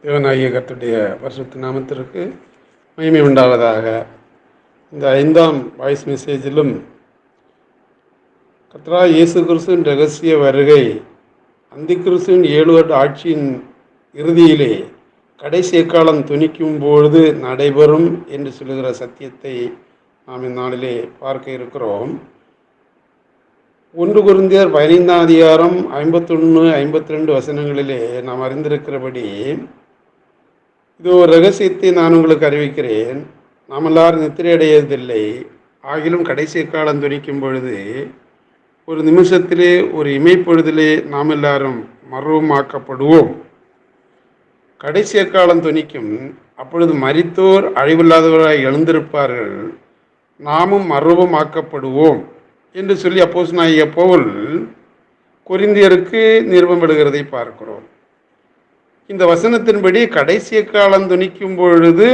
தேவனாகிய கர்த்தருடைய பரிசுத்த நாமத்திற்கு மகிமை உண்டாவதாக. இந்த 5ஆம் வாய்ஸ் மெசேஜிலும் கர்த்தராகிய இயேசு கிறிஸ்துவின் இரகசிய வருகை அந்தி கிறிஸ்துவின் 7 வருட ஆட்சியின் இறுதியிலே கடைசி எக்காலம் துணிக்கும் பொழுது நடைபெறும் என்று சொல்லுகிற சத்தியத்தை நாம் இந்நாளிலே பார்க்க இருக்கிறோம். 1 கொரிந்தியர் 15ஆம் அதிகாரம் 51, 52 வசனங்களிலே நாம் அறிந்திருக்கிறபடி, இது ஒரு ரகசியத்தை நான் உங்களுக்கு அறிவிக்கிறேன். நாம் எல்லாரும் நித்திரையடையதில்லை, ஆகிலும் கடைசி காலம் துணிக்கும் பொழுது ஒரு நிமிஷத்திலே, ஒரு இமைப்பொழுதிலே நாம் எல்லாரும் மறுரூபமாக்கப்படுவோம். கடைசி காலம் துணிக்கும், அப்பொழுது மரித்தோர் அழிவில்லாதவராய் எழுந்திருப்பார்கள், நாமும் மறுரூபமாக்கப்படுவோம் என்று சொல்லி அப்போஸ்தலனாகிய பவுல் கொரிந்தியருக்கு நிருபமிடுகிறதை பார்க்கிறோம். இந்த வசனத்தின்படி கடைசி காலம் துணிக்கும் பொழுது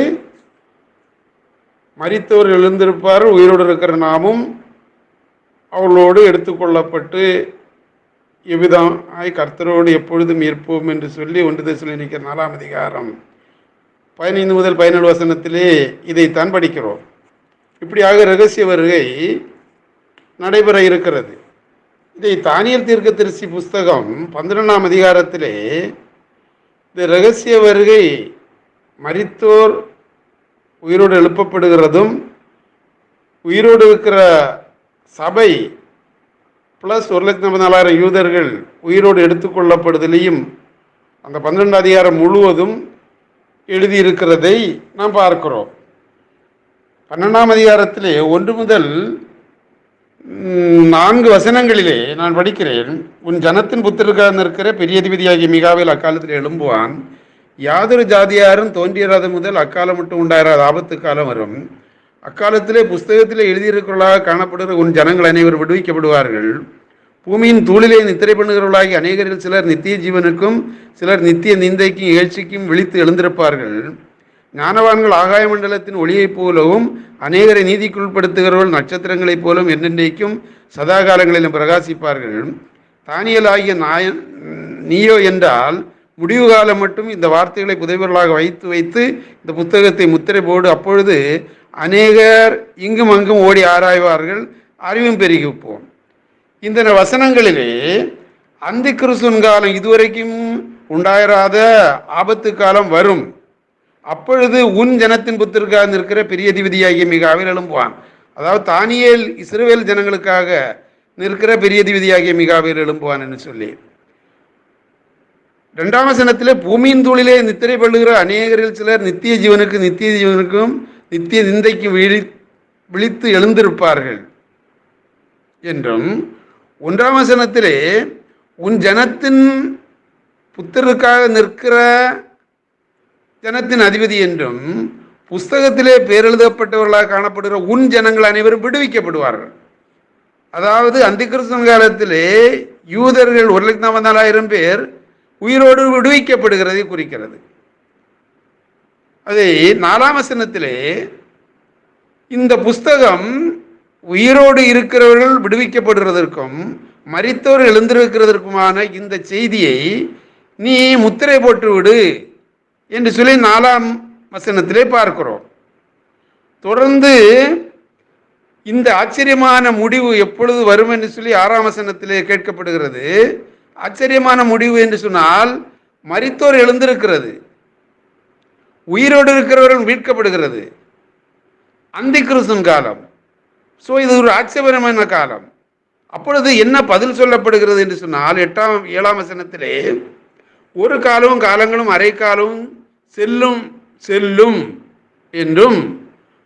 மரித்தோர் எழுந்திருப்பார், உயிரோடு இருக்கிற நாமும் அவர்களோடு எடுத்துக்கொள்ளப்பட்டு எவ்விதமாய் கர்த்தரோடு எப்பொழுதும் இருப்போம் என்று சொல்லி 1 தெசலோனிக்கர் 4ஆம் அதிகாரம் 15 முதல் 17 வசனத்திலே இதைத்தான் படிக்கிறோம். இப்படியாக இரகசிய வருகை நடைபெற இருக்கிறது. இதை தானியேல் தீர்க்கதரிசி புஸ்தகம் 12ஆம் அதிகாரத்திலே இந்த இரகசிய வருகை மரித்தோர் உயிரோடு எழுப்பப்படுகிறதும், உயிரோடு இருக்கிற சபை ப்ளஸ் 1,40,000 யூதர்கள் உயிரோடு எடுத்துக்கொள்ளப்படுதலையும் அந்த 12 அதிகாரம் முழுவதும் எழுதியிருக்கிறதை நாம் பார்க்கிறோம். 12ஆம் அதிகாரத்திலே 1 முதல் 4 வசனங்களிலே நான் படிக்கிறேன். உன் ஜனத்தின் புத்திரருக்காக நிற்கிற பெரிய அதிபதியாகிய மிகாவேல் அக்காலத்தில் எழும்புவான். யாதொரு ஜாதியாரும் தோன்றியராத முதல் அக்காலம் மட்டும் உண்டாயிராத ஆபத்து காலம் வரும். அக்காலத்திலே புஸ்தகத்திலே எழுதியிருக்கிறவர்களாக காணப்படுகிற உன் ஜனங்கள் அனைவரும் விடுவிக்கப்படுவார்கள். பூமியின் தூளிலே நித்திரை பண்ணுகிறவர்களாகி அநேகரில் சிலர் நித்திய ஜீவனுக்கும் சிலர் நித்திய நிந்தைக்கும் இகழ்ச்சிக்கும் விழித்து எழுந்திருப்பார்கள். ஞானவான்கள் ஆகாய மண்டலத்தின் ஒளியைப் போலவும் அநேகரை நீதிக்குள்படுத்துகிறவர்கள் நட்சத்திரங்களைப் போலும் என்றென்றைக்கும் சதா காலங்களிலும் பிரகாசிப்பார்கள். தானியேல் ஆகிய நீயோ என்றால் முடிவு காலம் மட்டும் இந்த வார்த்தைகளை புதைவர்களாக வைத்து வைத்து இந்த புத்தகத்தை முத்திரை போடு. அப்பொழுது அநேகர் இங்கும் அங்கும் ஓடி ஆராய்வார்கள், அறிவும் பெருகிப்போம். இந்த வசனங்களிலே அந்தி கிறிஸ்துவின் காலம் இதுவரைக்கும் உண்டாயிராத ஆபத்து காலம் வரும். அப்பொழுது உன் ஜனத்தின் புத்திரருக்காக நிற்கிற பெரிய அதிபதியாகிய மிகாவேல் எழும்புவான். அதாவது தானியேல் இஸ்ரவேல் ஜனங்களுக்காக நிற்கிற பெரிய அதிபதியாகிய மிகாவேல் எழும்புவான் என்று சொல்லி 2ஆம் வசனத்திலே பூமியின் தூளிலே நித்திரை பண்ணுகிற அநேகரில் சிலர் நித்திய ஜீவனுக்கும் நித்திய நிந்தைக்கும் விழித்து எழுந்திருப்பார்கள் என்றும், 1ஆம் வசனத்திலே உன் ஜனத்தின் புத்திரருக்காக நிற்கிற ஜனத்தின் அதிபதி என்றும், புஸ்தகத்திலே பேரெழுதப்பட்டவர்களாக காணப்படுகிற உன் ஜனங்கள் அனைவரும் விடுவிக்கப்படுவார்கள். அதாவது அந்தி கிறிஸ்துவின் காலத்திலே யூதர்கள் 1,40,000 பேர் உயிரோடு விடுவிக்கப்படுகிறதை குறிக்கிறது. அதை 4ஆம் வசனத்திலே இந்த புஸ்தகம் உயிரோடு இருக்கிறவர்கள் விடுவிக்கப்படுவதற்கும் மரித்தோர் எழுந்திருக்கிறதற்குமான இந்த செய்தியை நீ முத்திரை போட்டு விடு என்று சொல்லி 4ஆம் வசனத்திலே பார்க்கிறோம். தொடர்ந்து இந்த ஆச்சரியமான முடிவு எப்பொழுது வரும் என்று சொல்லி 6ஆம் வசனத்திலே கேட்கப்படுகிறது. ஆச்சரியமான முடிவு என்று சொன்னால் மரித்தோர் எழுந்திருக்கிறது, உயிரோடு இருக்கிறவர்கள் மீட்கப்படுகிறது. அந்தி கிறிஸ்துவின் காலம். ஸோ இது ஒரு ஆச்சரியமான காலம். அப்பொழுது என்ன பதில் சொல்லப்படுகிறது என்று சொன்னால் 7ஆம் வசனத்திலே ஒரு காலமும் காலங்களும் அரை காலமும் செல்லும் என்றும்,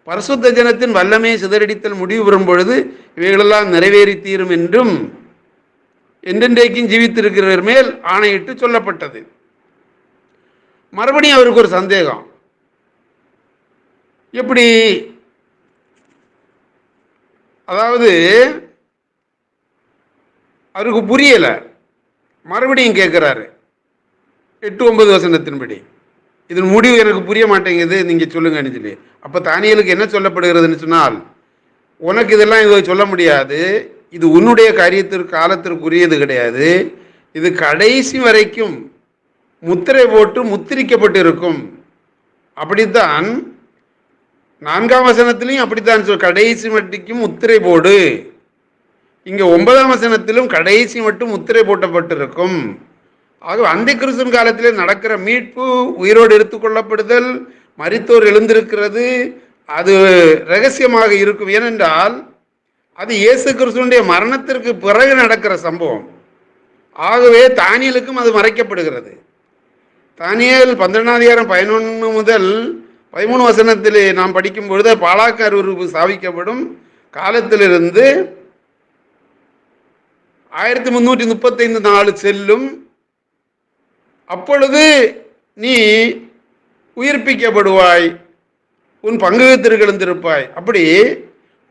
பரிசுத்த ஜனத்தின் வல்லமையை சிதறடித்தல் முடிவு வரும் பொழுது இவைகளெல்லாம் நிறைவேறி தீரும் என்றும் என்றென்றைக்கும் ஜீவித்திருக்கிறவர் மேல் ஆணையிட்டு சொல்லப்பட்டது. மறுபடியும் அவருக்கு ஒரு சந்தேகம். எப்படி? அதாவது அவருக்கு புரியலை. மறுபடியும் கேட்குறாரு 8-9 வசனத்தின்படி, இதன் முடிவு எனக்கு புரிய மாட்டேங்குது, நீங்கள் சொல்லுங்கன்னு சொல்லி. அப்போ தானியேலுக்கு என்ன சொல்லப்படுகிறதுன்னு சொன்னால், உனக்கு இதெல்லாம் சொல்ல முடியாது, இது உன்னுடைய காலத்திற்குரியது கிடையாது, இது கடைசி வரைக்கும் முத்திரை போட்டு முத்திரிக்கப்பட்டிருக்கும். அப்படித்தான் 4ஆம் வசனத்திலையும் அப்படித்தான் கடைசி மட்டிக்கும் முத்திரை போடு. இங்க 9ஆம் வசனத்திலும் கடைசி மட்டும் முத்திரை போட்டப்பட்டிருக்கும். ஆக அந்த கிறிஸ்துவின் காலத்திலே நடக்கிற மீட்பு, உயிரோடு எடுத்துக்கொள்ளப்படுதல், மரித்தோர் எழுந்திருக்கிறது, அது ரகசியமாக இருக்கும். ஏனென்றால் அது இயேசு கிறிஸ்துவினுடைய மரணத்திற்கு பிறகு நடக்கிற சம்பவம். ஆகவே தானியலுக்கும் அது மறைக்கப்படுகிறது. தானியேல் 12 முதல் 13 வசனத்திலே நாம் படிக்கும் பொழுது பாலாக்கு அருவருப்பு சாவிக்கப்படும் காலத்திலிருந்து 1335 நாள் செல்லும். அப்பொழுது நீ உயிர்ப்பிக்கப்படுவாய், உன் பங்குக்கு எழுந்திருப்பாய். அப்படி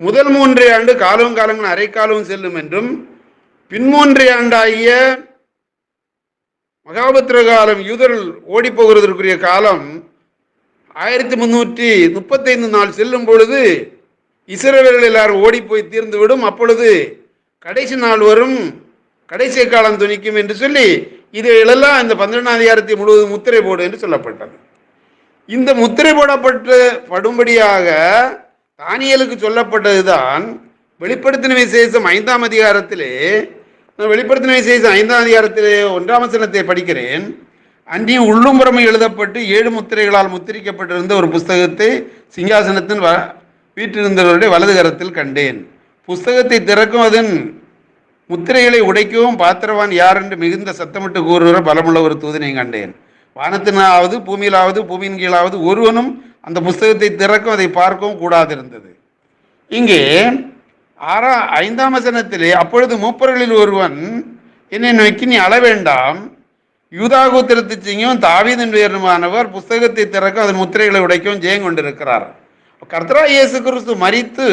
முதல் 3 ஆண்டு காலங்கள் அரைக்காலம் செல்லும் என்றும், பின் 3 ஆண்டாகிய மகாபத்திர காலம், யூதர்கள் ஓடி போகிறதற்குரிய காலம் 1335 நாள் செல்லும் பொழுது இஸ்ரவேலர்கள் எல்லாரும் ஓடி போய் தீர்ந்துவிடும். அப்பொழுது கடைசி நாள் வரும், கடைசி காலம் துணிக்கும் என்று சொல்லி இதையெல்லாம் இந்த 12ஆம் அதிகாரத்தை முழுவதும் முத்திரை போடு என்று சொல்லப்பட்டது. இந்த முத்திரை படும்படியாக தானியேலுக்கு சொல்லப்பட்டதுதான் வெளிப்படுத்தின விசேஷம் 5ஆம் அதிகாரத்திலே. நான் வெளிப்படுத்தின விசேஷம் 5ஆம் அதிகாரத்திலே 1ஆம் வசனத்தை படிக்கிறேன். அன்றியும் உள்ளும் புறமை எழுதப்பட்டு 7 முத்திரைகளால் முத்திரிக்கப்பட்டிருந்த ஒரு புஸ்தகத்தை சிங்காசனத்தின் வீட்டிருந்தவருடைய வலது கரத்தில் கண்டேன். புஸ்தகத்தை திறக்கும் அதன் முத்திரைகளை உடைக்கவும் பாத்திரவான் யார் என்று மிகுந்த சத்தமிட்டு கூறுகிற பலமுள்ள ஒரு தூதனை கண்டேன். வானத்தினாவது பூமியிலாவது பூமியின் கீழாவது ஒருவனும் அந்த புஸ்தகத்தை திறக்கும் அதை பார்க்கவும் கூடாதிருந்தது. இங்கே 5ஆம் வசனத்திலே, அப்பொழுது மூப்பர்களில் ஒருவன் என்னை நோக்கி, நீ அள வேண்டாம், யூதா கோத்திரத்து சிங்கம் தாவீதின் பேருமானவர் புஸ்தகத்தை திறக்கும் அதன் முத்திரைகளை உடைக்கவும் ஜெயம் கொண்டிருக்கிறார். கர்த்தராகிய இயேசு கிறிஸ்து மரித்து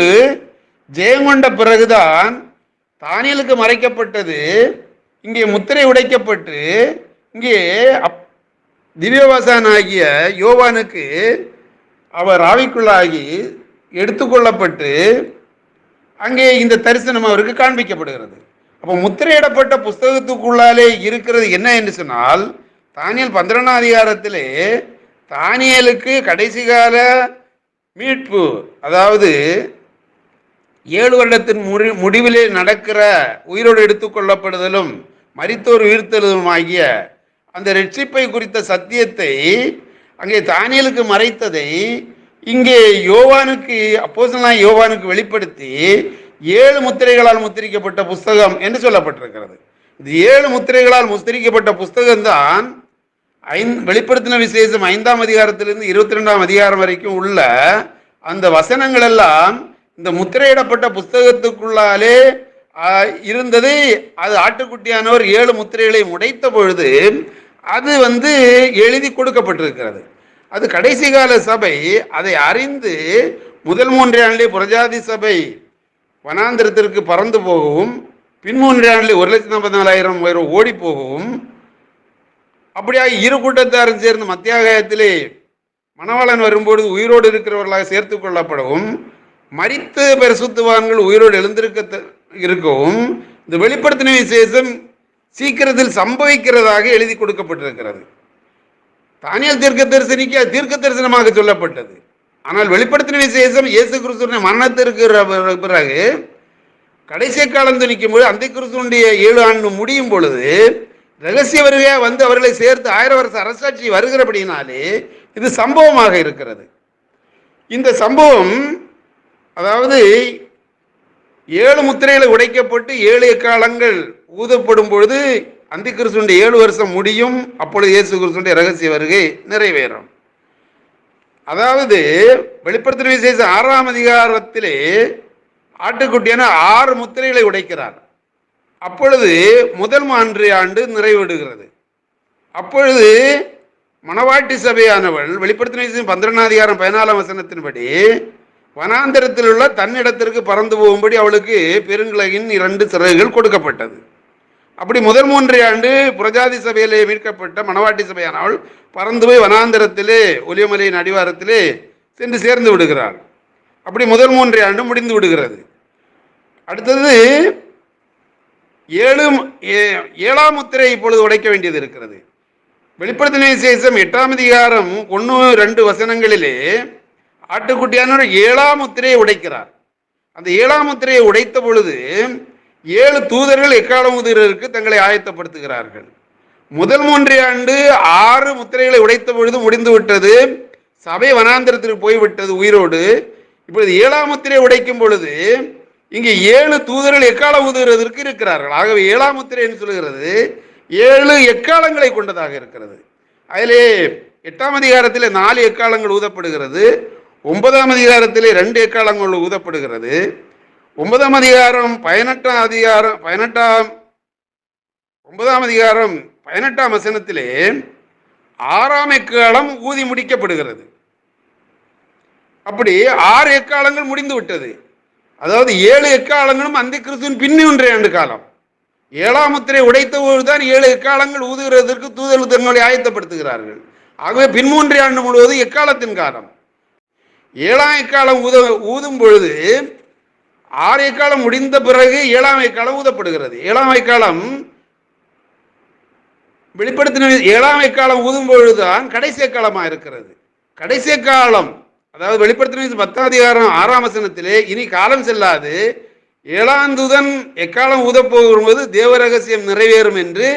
ஜெயம் கொண்ட பிறகுதான் தானியேலுக்கு மறைக்கப்பட்டது. இங்கே முத்திரை உடைக்கப்பட்டு இங்கே திவ்யவாசனாகிய யோவானுக்கு அவர் ஆவிக்குள்ளாகி எடுத்துக்கொள்ளப்பட்டு அங்கே இந்த தரிசனம் அவருக்கு காண்பிக்கப்படுகிறது. அப்போ முத்திரையிடப்பட்ட புஸ்தகத்துக்குள்ளாலே இருக்கிறது என்ன என்று சொன்னால், தானியேல் 12ஆம் அதிகாரத்திலே தானியேலுக்கு கடைசி கால மீட்பு, அதாவது 7 வருடத்தின் முடிவிலே நடக்கிற உயிரோடு எடுத்துக்கொள்ளப்படுதலும் மரித்தோர் உயிர்த்தெழுதலும் ஆகிய அந்த ரட்சிப்பை குறித்த சத்தியத்தை அங்கே தானியேலுக்கு மறைத்ததை இங்கே யோவானுக்கு, அப்போஸ்தலனாகிய யோவானுக்கு வெளிப்படுத்தி 7 முத்திரைகளால் முத்திரிக்கப்பட்ட புஸ்தகம் என்று சொல்லப்பட்டிருக்கிறது. இந்த 7 முத்திரைகளால் முத்திரிக்கப்பட்ட புஸ்தகம்தான் வெளிப்படுத்தின விசேஷம் 5ஆம் அதிகாரத்திலிருந்து 22ஆம் அதிகாரம் வரைக்கும் உள்ள அந்த வசனங்கள் எல்லாம் இந்த முத்திரையிடப்பட்ட புஸ்தகத்துக்குள்ளாலே இருந்தது. அது ஆட்டுக்குட்டியானவர் 7 முத்திரைகளை உடைத்த பொழுது அது எழுதி கொடுக்கப்பட்டிருக்கிறது. அது கடைசி கால சபை அதை அறிந்து முதல் 3 ஆண்டிலே புறஜாதி சபை வனாந்திரத்திற்கு பறந்து போகவும், பின் 3 ஆண்டிலே 1,44,000 பேர் ஓடி போகவும், அப்படியாக 2 கூட்டத்தாரும் சேர்ந்து மத்தியாகத்திலே மணவாளன் வரும்பொழுது உயிரோடு இருக்கிறவர்களாக சேர்த்து கொள்ளப்படவும், மரித்த பரிசுத்தவான்கள் உயிரோடு இருக்கவும் இந்த வெளிப்படுத்தின விசேஷம் சீக்கிரத்தில் சம்பவிக்கிறதாக எழுதி கொடுக்கப்பட்டிருக்கிறது. தானியேல் தீர்க்க தரிசனமாக சொல்லப்பட்டது. ஆனால் வெளிப்படுத்தின விசேஷம் இயேசு கிறிஸ்துவின் மரணத்திற்கு பிறகு கடைசி காலம் துணிக்கும் பொழுது அந்த கிறிஸ்துவனுடைய 7 ஆண்டு முடியும் பொழுது ரகசிய வருகையாக அவர்களை சேர்த்து 1000 வருஷ அரசாட்சி வருகிறபடினாலே இது சம்பவமாக இருக்கிறது. இந்த சம்பவம், அதாவது 7 முத்திரைகளை உடைக்கப்பட்டு 7 எக்காலங்கள் ஊதப்படும் பொழுது அந்த கிறிஸ்துவனுடைய 7 வருஷம் முடியும். அப்பொழுது இயேசு கிறிஸ்துவனுடைய ரகசிய வருகை நிறைவேறும். அதாவது வெளிப்படுத்தின விசேஷம் 6ஆம் அதிகாரத்திலே ஆட்டுக்குட்டியான 6 முத்திரைகளை உடைக்கிறார். அப்பொழுது முதல் 3 ஆண்டு நிறைவிடுகிறது. அப்பொழுது மணவாட்டி சபையானவள் வெளிப்படுத்தின விசேஷம் 12ஆம் அதிகாரம் 14ஆம் வசனத்தின்படி வனாந்தரத்தில் உள்ள தன்னிடத்திற்கு பறந்து போகும்படி அவளுக்கு பெருங்குலகின் 2 சிறகுகள் கொடுக்கப்பட்டது. அப்படி முதல் 3 ஆண்டு புறஜாதி சபையிலே மீட்கப்பட்ட மணவாட்டி சபையானவள் பறந்து போய் வனாந்தரத்திலே ஒலிவமலையின் அடிவாரத்திலே சென்று சேர்ந்து விடுகிறாள். அப்படி முதல் 3 ஆண்டு முடிந்து விடுகிறது. அடுத்தது 7ஆம் முத்திரை இப்பொழுது உடைக்க வேண்டியது இருக்கிறது. வெளிப்படுத்தின விசேஷம் 8ஆம் அதிகாரம் 1-2 வசனங்களிலே ஆட்டுக்குட்டியானவர் 7ஆம் முத்திரையை உடைக்கிறார். அந்த 7ஆம் முத்திரையை உடைத்த பொழுது 7 தூதர்கள் எக்காலம் ஊதுகிறதற்கு தங்களை ஆயத்தப்படுத்துகிறார்கள். முதல் 3 ஆண்டு 6 முத்திரைகளை உடைத்த பொழுது முடிந்து விட்டது. சபை வனாந்திரத்திற்கு போய்விட்டது உயிரோடு. இப்பொழுது 7ஆம் முத்திரையை உடைக்கும் பொழுது இங்கே 7 தூதர்கள் எக்காலம் ஊதுகிறதற்கு இருக்கிறார்கள். ஆகவே 7ஆம் முத்திரை என்று சொல்கிறது 7 எக்காலங்களை கொண்டதாக இருக்கிறது. அதிலே 8ஆம் அதிகாரத்திலே 4 எக்காலங்கள் ஊதப்படுகிறது. 9ஆம் அதிகாரத்திலே 2 எக்காலங்கள் ஊதப்படுகிறது. 9ஆம் அதிகாரம் 18ஆம் வசனத்திலே 6ஆம் எக்காலம் ஊதி முடிக்கப்படுகிறது. அப்படி 6 எக்காலங்கள் முடிந்து விட்டது. அதாவது 7 எக்காலங்களும் அந்த கிறிஸ்துவின் பின்னி 1 ஆண்டு காலம். 7ஆம் முத்திரை உடைத்த போதுதான் 7 எக்காலங்கள் ஊதுகிறதற்கு தூதர்கள் தங்களை ஆயத்தப்படுத்துகிறார்கள். ஆகவே பின் 3 ஆண்டு முழுவதும் எக்காலத்தின் காலம். 7ஆம் எக்காலம் ஊதும் பொழுது 6 எக்காலம் முடிந்த பிறகு 7ஆம் எக்காலம் ஊதப்படுகிறது. 7ஆம் எக்காலம் வெளிப்படுத்தின 7ஆம் எக்காலம் ஊதும் பொழுதுதான் கடைசி எக்காலமாக இருக்கிறது. கடைசி காலம், அதாவது வெளிப்படுத்தின 10ஆம் அதிகாரம் 6ஆம் வசனத்திலே இனி காலம் செல்லாது 7ஆம் தூதன் எக்காலம் ஊதப்போகும்போது தேவ ரகசியம் நிறைவேறும் என்று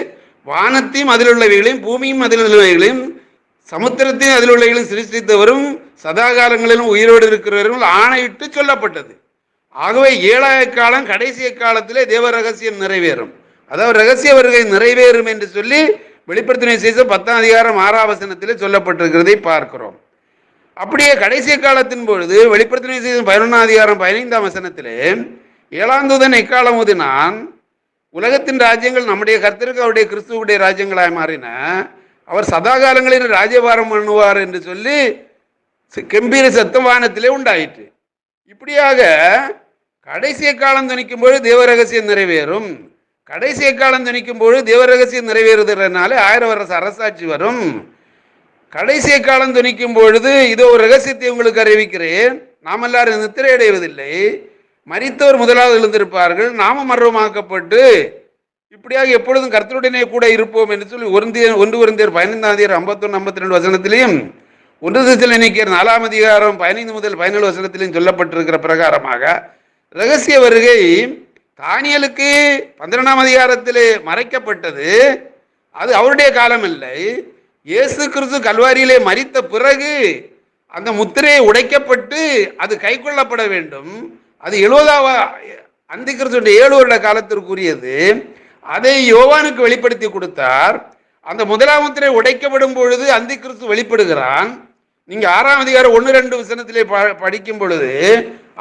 வானத்தையும் அதில் உள்ளவைகளையும் பூமியும் அதில் உள்ளவைகளையும் சமுத்திரத்தையும் அதில் உள்ளவைகளையும் சிருஷ்டித்தவரும் சதா காலங்களிலும் உயிரோடு இருக்கிறவர்கள் ஆணையிட்டு சொல்லப்பட்டது. ஆகவே 7ஆம் காலம் கடைசி காலத்திலே தேவ ரகசியம் நிறைவேறும், அதாவது ரகசிய வருகை நிறைவேறும் என்று சொல்லி வெளிப்படுத்தின விசேஷம் 10ஆம் அதிகாரம் 6ஆம் வசனத்திலே சொல்லப்பட்டிருக்கிறதை பார்க்கிறோம். அப்படியே கடைசி காலத்தின் பொழுது வெளிப்படுத்தின விசேஷம் 11ஆம் அதிகாரம் 15ஆம் வசனத்திலே 7ஆம் தூதன் எக்காலம் ஊதினான், உலகத்தின் ராஜ்யங்கள் நம்முடைய கர்த்தருக்கு அவருடைய கிறிஸ்துவுடைய ராஜ்யங்களாய் மாறின, அவர் சதா காலங்களில் ராஜ்யபாரம் பண்ணுவார் என்று சொல்லி கம்பீர சத்தம் வானத்திலே உண்டாயிற்று. இப்படியாக கடைசி காலம் துணிக்கும் பொழுது தேவ ரகசியம் நிறைவேறும். கடைசி காலம் துணிக்கும் பொழுது தேவ ரகசியம் நிறைவேறுவதனால 1000 வருஷ அரசாட்சி வரும். கடைசி காலம் துணிக்கும் பொழுது இதோ ஒரு ரகசியத்தை உங்களுக்கு அறிவிக்கிறேன், நாம் எல்லாரும் நித்திரை அடைவதில்லை, மரித்தவர் முதலாவது எழுந்திருப்பார்கள், நாமும் மர்வமாக்கப்பட்டு இப்படியாக எப்பொழுதும் கர்த்தருடனே கூட இருப்போம் என்று சொல்லி 1 கொரிந்தியர் 15ஆம் அதிகாரம் 51-52 வசனத்திலையும் 1 தெசலோனிக்கேயர் 4ஆம் அதிகாரம் 15 முதல் 17 வசனத்திலையும் சொல்லப்பட்டிருக்கிற பிரகாரமாக ரகசிய வருகை தானியேலுக்கு 12ஆம் அதிகாரத்திலே மறைக்கப்பட்டது. அது அவருடைய காலம் இல்லை. இயேசு கிறிஸ்து கல்வாரியிலே மரித்த பிறகு அந்த முத்திரையை உடைக்கப்பட்டு அது கை கொள்ளப்பட வேண்டும். அது 70 அந்தி கிறிஸ்துடைய 7 வருட காலத்திற்குரியது. அதை யோவானுக்கு வெளிப்படுத்தி கொடுத்தார். அந்த முதலாம் முத்திரை உடைக்கப்படும் பொழுது அந்தி கிறிஸ்து வெளிப்படுகிறான். நீங்க 6ஆம் அதிகாரம் 1-2 வசனத்திலே படிக்கும் பொழுது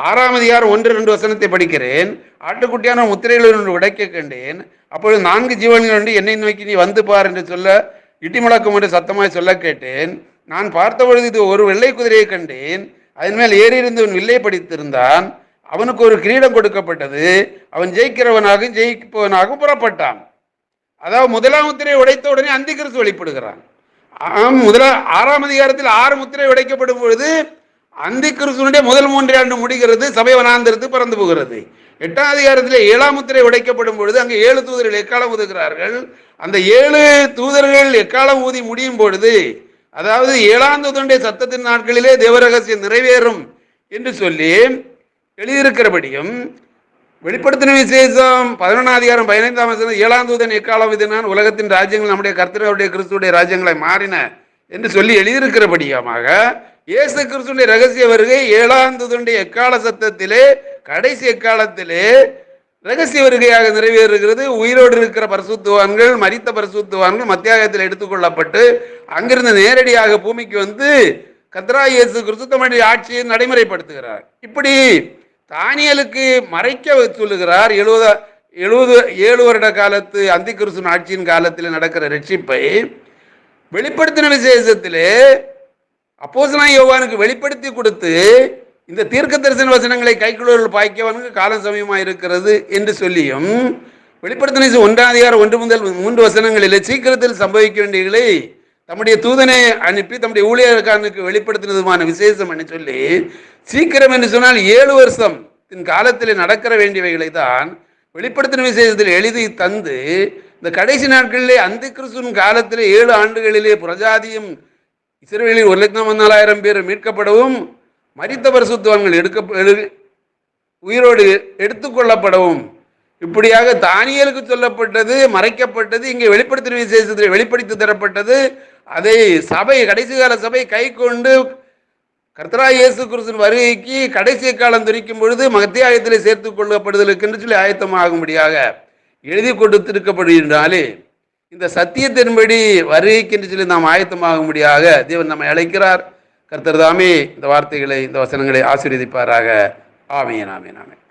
6ஆம் அதிகாரம் 1-2 வசனத்தை படிக்கிறேன். ஆட்டுக்குட்டியான முத்திரைகளில் உடைக்க கண்டேன், அப்பொழுது 4 ஜீவன்கள் என்னை நோக்கி நீ வந்து பார் என்று சொல்ல இடி முழக்கம் என்று சத்தமாய் சொல்ல கேட்டேன். நான் பார்த்த பொழுது இது ஒரு வெள்ளை குதிரையை கண்டேன், அதன் மேல் ஏறியிருந்தவன் வில்லை படித்திருந்தான், அவனுக்கு ஒரு கிரீடம் கொடுக்கப்பட்டது, அவன் ஜெயிப்பவனாக புறப்பட்டான். அதாவது முதலாம் முத்திரையை உடைத்த உடனே அந்தி கிறிஸ்து வெளிப்படுகிறான். 6ஆம் அதிகாரத்தில் 6 முத்திரை உடைக்கப்படும் பொழுது அந்தி கிறிஸ்துவனுடைய முதல் 3 ஆண்டு முடிகிறது, சபை வனாந்திரத்து பறந்து போகிறது. 8ஆம் அதிகாரத்தில் 7ஆம் முத்திரை உடைக்கப்படும் பொழுது அங்கே 7 தூதர்கள் எக்காலம் ஊதுகிறார்கள். அந்த 7 தூதர்கள் எக்காலம் ஊதி முடியும் பொழுது, அதாவது 7ஆம் தூதனுடைய சத்தத்தின் நாட்களிலே தேவரகசியம் நிறைவேறும் என்று சொல்லி எழுதியிருக்கிறபடியும் வெளிப்படுத்தின விசேஷம் 11ஆம் அதிகாரம் 15ஆம் வசனம் 7ஆம் தூதன் எக்காலம் ஊதினான், உலகத்தின் ராஜ்யங்கள் நம்முடைய கர்த்தருடைய கிறிஸ்துடைய ராஜ்யங்களை மாறின என்று சொல்லி எழுதியிருக்கிறபடியமாக இயேசு கிறிஸ்துடைய ரகசிய வருகை 7ஆம் தூதனுடைய எக்கால சத்தத்திலே கடைசி எக்காலத்திலே ரகசிய வருகையாக நிறைவேறுகிறது. உயிரோடு இருக்கிற பரிசுத்தவான்கள், மரித்த பரிசுத்தவான்கள் மத்தியாகத்தில் எடுத்துக்கொள்ளப்பட்டு அங்கிருந்து நேரடியாக பூமிக்கு வந்து கர்த்தராகிய இயேசு கிறிஸ்து தம்முடைய ஆட்சியை நடைமுறைப்படுத்துகிறார். இப்படி தானியேலுக்கு மறைக்க சொல்லுகிறார். 7 வருட காலத்து அந்தி கிறிஸ்துவின் ஆட்சியின் காலத்தில் நடக்கிற ரட்சிப்பை வெளிப்படுத்தின விசேஷத்திலே அப்போஸ்தலனாகிய யோவானுக்கு வெளிப்படுத்தி கொடுத்து இந்த தீர்க்க தரிசன வசனங்களை கைக்குள்ளவர்கள் பாய்க்கவனுக்கு காலம் சமயமாக இருக்கிறது என்று சொல்லியும் வெளிப்படுத்தின 1ஆம் அதிகாரம் 1 முதல் 3 வசனங்களிலே சீக்கிரத்தில் சம்பவிக்க வேண்டியவர்களை தம்முடைய தூதனை அனுப்பி தம்முடைய ஊழியர்களுக்கு வெளிப்படுத்தினதுமான விசேஷம் என்று சொல்லி, சீக்கிரம் என்று சொன்னால் 7 வருஷத்தின் காலத்தில் நடக்கிற வேண்டியவைகளை தான் வெளிப்படுத்தின விசேஷத்தில் எழுதி தந்து இந்த இந்த கடைசி நாட்களிலே அந்த கிறிஸ்துவின் காலத்திலே 7 ஆண்டுகளிலே புறஜாதியும் இஸ்ரவேலில் 1,14,000 பேர் மீட்கப்படவும் மரித்த பரிசுத்தவான்கள் உயிரோடு எடுத்துக்கொள்ளப்படவும் இப்படியாக தானியேலுக்கு சொல்லப்பட்டது, மறைக்கப்பட்டது, இங்கே வெளிப்படுத்தின விசேஷத்தில் வெளிப்படுத்தி தரப்பட்டது. அதை சபை, கடைசி கால சபை கை கொண்டு கர்த்தராகிய இயேசு கிறிஸ்துவின் வருகைக்கு கடைசி காலம் துரிக்கும் பொழுது மத்தியாயத்திலே சேர்த்துக் கொள்ளப்படுதலுக்கு என்று சொல்லி ஆயத்தமாகும்படியாக எழுதி கொடுத்திருக்கப்படுகின்றாலே இந்த சத்தியத்தின்படி வருகைக்கு என்று சொல்லி நாம் ஆயத்தமாகும்படியாக தேவன் நம்மை அழைக்கிறார். கர்த்தர் தாமே இந்த வார்த்தைகளை, இந்த வசனங்களை ஆசீர்வதிப்பாராக. ஆமென், ஆமென், ஆமென்.